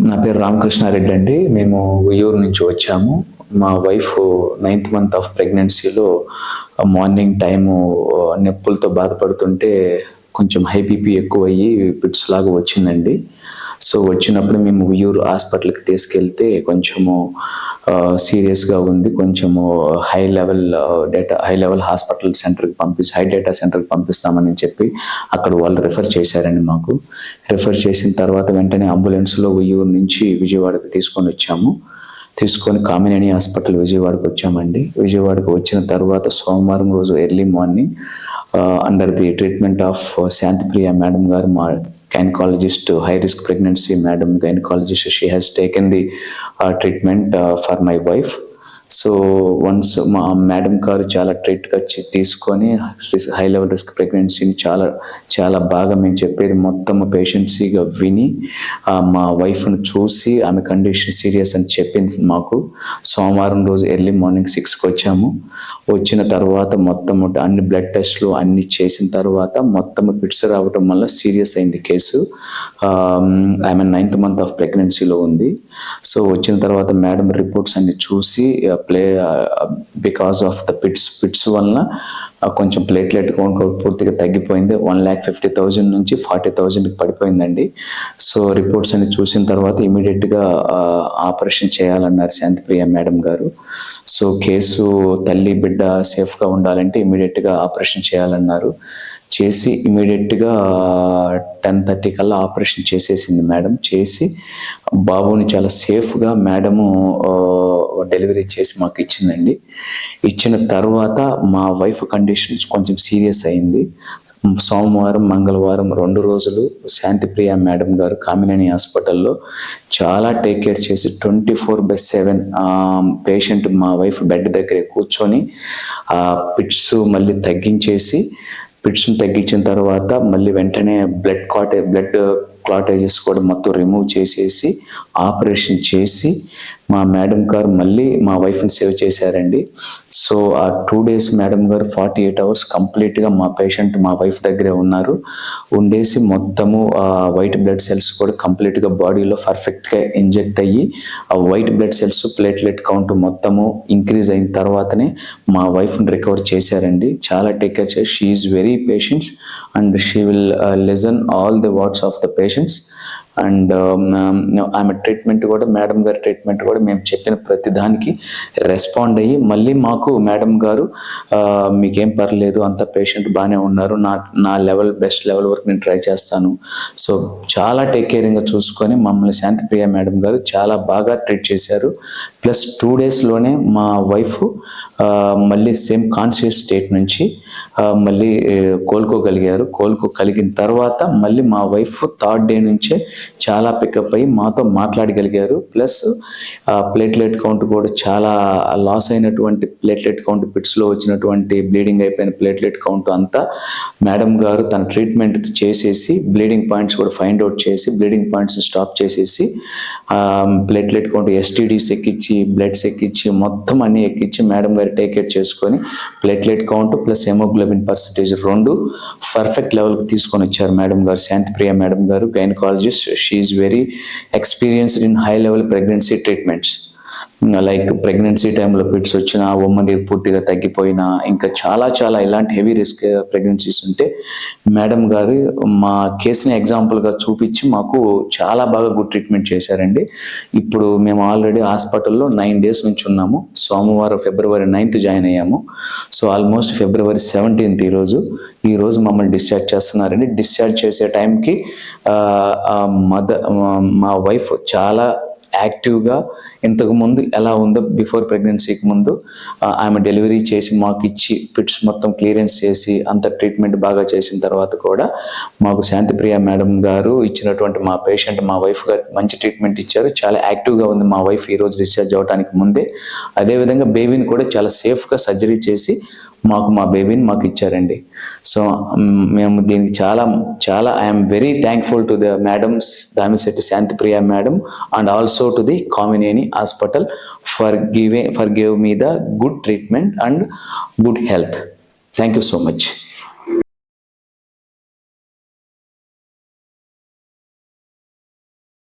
నా పేరు రామకృష్ణారెడ్డి అండి. మేము ఉయ్యూరు నుంచి వచ్చాము. మా వైఫ్ 9th మంత్ ఆఫ్ ప్రెగ్నెన్సీలో మార్నింగ్ టైము నొప్పులతో బాధపడుతుంటే కొంచెం హై బీపీ ఎక్కువయ్యి పిట్స్ లాగా వచ్చిందండి. సో వచ్చినప్పుడు మేము ఉయ్యూరు హాస్పిటల్కి తీసుకెళ్తే కొంచెము సీరియస్గా ఉంది, కొంచెము హై లెవెల్ హాస్పిటల్ సెంటర్కి హై డేటా సెంటర్కి పంపిస్తామని చెప్పి అక్కడ వాళ్ళు రిఫర్ చేశారండి. మాకు రిఫర్ చేసిన తర్వాత వెంటనే అంబులెన్స్లో ఉయ్యూరు నుంచి విజయవాడకి తీసుకొని కామినేని హాస్పిటల్ విజయవాడకు వచ్చామండి. విజయవాడకు వచ్చిన తర్వాత సోమవారం రోజు early morning under the treatment of Shantipriya madam గారు, మా gynecologist, high risk pregnancy madam gynecologist, she has taken the treatment for my wife. So once మా మేడం గారు చాలా ట్రీట్గా తీసుకొని హై లెవెల్ రిస్క్ ప్రెగ్నెన్సీని చాలా బాగా మేము చెప్పేది మొత్తం పేషెన్సీగా విని మా వైఫ్ను చూసి ఆమె కండిషన్ సీరియస్ అని చెప్పింది మాకు. సోమవారం రోజు ఎర్లీ మార్నింగ్ 6కి వచ్చాము. వచ్చిన తర్వాత మొత్తం అన్ని బ్లడ్ టెస్ట్లు అన్ని చేసిన తర్వాత మొత్తం పిట్స్ రావటం వల్ల సీరియస్ అయింది కేసు. ఆమె 9th మంత్ ఆఫ్ ప్రెగ్నెన్సీలో ఉంది. సో వచ్చిన తర్వాత మేడం రిపోర్ట్స్ అన్ని చూసి బికాస్ ఆఫ్ ద పిట్స్ వలన కొంచెం ప్లేట్లెట్ కౌంట్ పూర్తిగా తగ్గిపోయింది. 1,50,000 నుంచి 40,000కి పడిపోయిందండి. సో రిపోర్ట్స్ అన్ని చూసిన తర్వాత ఇమీడియట్గా ఆపరేషన్ చేయాలన్నారు శాంతిప్రియ మేడం గారు. సో కేసు తల్లి బిడ్డ సేఫ్గా ఉండాలంటే ఇమీడియట్గా ఆపరేషన్ చేయాలన్నారు. చేసి ఇమీడియట్గా 10:30 కల్లా ఆపరేషన్ చేసేసింది మేడం. చేసి బాబుని చాలా సేఫ్గా మేడము డెలివరీ చేసి మాకు ఇచ్చిందండి. ఇచ్చిన తర్వాత మా వైఫ్ కండిషన్ కొంచెం సీరియస్ అయింది. సోమవారం మంగళవారం 2 రోజులు శాంతిప్రియ మేడం గారు కామినేని హాస్పిటల్లో చాలా టేక్ కేర్ చేసి 24/7 పేషెంట్ మా వైఫ్ బెడ్ దగ్గరే కూర్చొని పిట్స్ మళ్ళీ పిట్స్ని తగ్గించిన తర్వాత మళ్ళీ వెంటనే బ్లడ్ క్లాటేజెస్ కూడా మొత్తం రిమూవ్ చేసేసి ఆపరేషన్ చేసి మా మేడం గారు మళ్ళీ మా వైఫ్ని సేవ్ చేశారండి. సో ఆ 2 days మేడం గారు 48 hours కంప్లీట్గా మా వైఫ్ దగ్గరే ఉన్నారు. ఉండేసి మొత్తము వైట్ బ్లడ్ సెల్స్ కూడా కంప్లీట్గా బాడీలో పర్ఫెక్ట్గా ఇంజెక్ట్ అయ్యి ఆ white blood cells platelet count మొత్తము ఇంక్రీజ్ అయిన తర్వాతనే మా వైఫ్ని రికవర్ చేశారండి. చాలా టేక్ కేర్ చేసి she is very patients and she will listen all the words of the patients. And ఆమె ట్రీట్మెంట్ కూడా మేడం గారి ట్రీట్మెంట్ కూడా మేము చెప్పిన ప్రతి దానికి రెస్పాండ్ అయ్యి మళ్ళీ మాకు మేడం గారు మీకేం పర్లేదు, అంత పేషెంట్ బాగానే ఉన్నారు, నా బెస్ట్ లెవెల్ వరకు నేను ట్రై చేస్తాను. సో చాలా టేక్ కేరింగ్గా చూసుకొని మమ్మల్ని శాంతిప్రియ మేడం గారు చాలా బాగా ట్రీట్ చేశారు. ప్లస్ 2 daysలోనే మా వైఫ్ మళ్ళీ సేమ్ కాన్షియస్ స్టేట్ నుంచి మళ్ళీ కోలుకోగలిగిన తర్వాత మళ్ళీ మా వైఫ్ 3rd day నుంచే చాలా పికప్ అయ్యి మాతో మాట్లాడగలిగారు. ప్లస్ ప్లేట్లెట్ కౌంట్ కూడా చాలా లాస్ అయినటువంటి ప్లేట్లెట్ కౌంట్, పిట్స్లో వచ్చినటువంటి బ్లీడింగ్ అయిపోయిన ప్లేట్లెట్ కౌంట్ అంతా మేడం గారు తన ట్రీట్మెంట్ చేసేసి బ్లీడింగ్ పాయింట్స్ కూడా ఫైండ్ అవుట్ చేసి బ్లీడింగ్ పాయింట్స్ స్టాప్ చేసేసి ప్లేట్లెట్ కౌంట్ STDs ఎక్కించి బ్లడ్స్ ఎక్కించి మొత్తం అన్ని ఎక్కించి మేడం గారు టేక్ కేర్ చేసుకొని platelet count plus haemoglobin percentage 2 perfect లెవెల్కి తీసుకొని వచ్చారు మేడం గారు, శాంతిప్రియ మేడం గారు, gynaecologist. She is very experienced in high level pregnancy treatments. Like pregnancy టైంలో పిట్స్ వచ్చిన ఉమ్మని పూర్తిగా తగ్గిపోయినా ఇంకా చాలా ఇలాంటి హెవీ రిస్క్ ప్రెగ్నెన్సీస్ ఉంటే మేడం గారు మా కేసుని ఎగ్జాంపుల్గా చూపించి మాకు చాలా బాగా గుడ్ ట్రీట్మెంట్ చేశారండి. ఇప్పుడు మేము ఆల్రెడీ హాస్పిటల్లో 9 days నుంచి ఉన్నాము. సోమవారం February 9th జాయిన్ అయ్యాము. సో ఆల్మోస్ట్ February 17th ఈరోజు మమ్మల్ని డిశ్చార్జ్ చేస్తున్నారండి. డిశ్చార్జ్ చేసే టైంకి మా వైఫ్ చాలా యాక్టివ్గా ఇంతకు ముందు ఎలా ఉందో బిఫోర్ ప్రెగ్నెన్సీకి ముందు ఆమె డెలివరీ చేసి మాకు ఇచ్చి పిట్స్ మొత్తం క్లియరెన్స్ చేసి అంత ట్రీట్మెంట్ బాగా చేసిన తర్వాత కూడా మాకు శాంతిప్రియ మేడం గారు ఇచ్చినటువంటి మా పేషెంట్ మా వైఫ్ గారు మంచి ట్రీట్మెంట్ ఇచ్చారు. చాలా యాక్టివ్గా ఉంది మా వైఫ్ ఈరోజు డిశ్చార్జ్ అవ్వడానికి ముందే. అదేవిధంగా బేబీని కూడా చాలా సేఫ్గా సర్జరీ చేసి మా బేబీని మాకు ఇచ్చారండి. సో మేము దీనికి చాలా I'm very thankful to the madams Damisetti Shantipriya madam and also to the Kamineni hospital for give me the good treatment and good health. Thank you so much.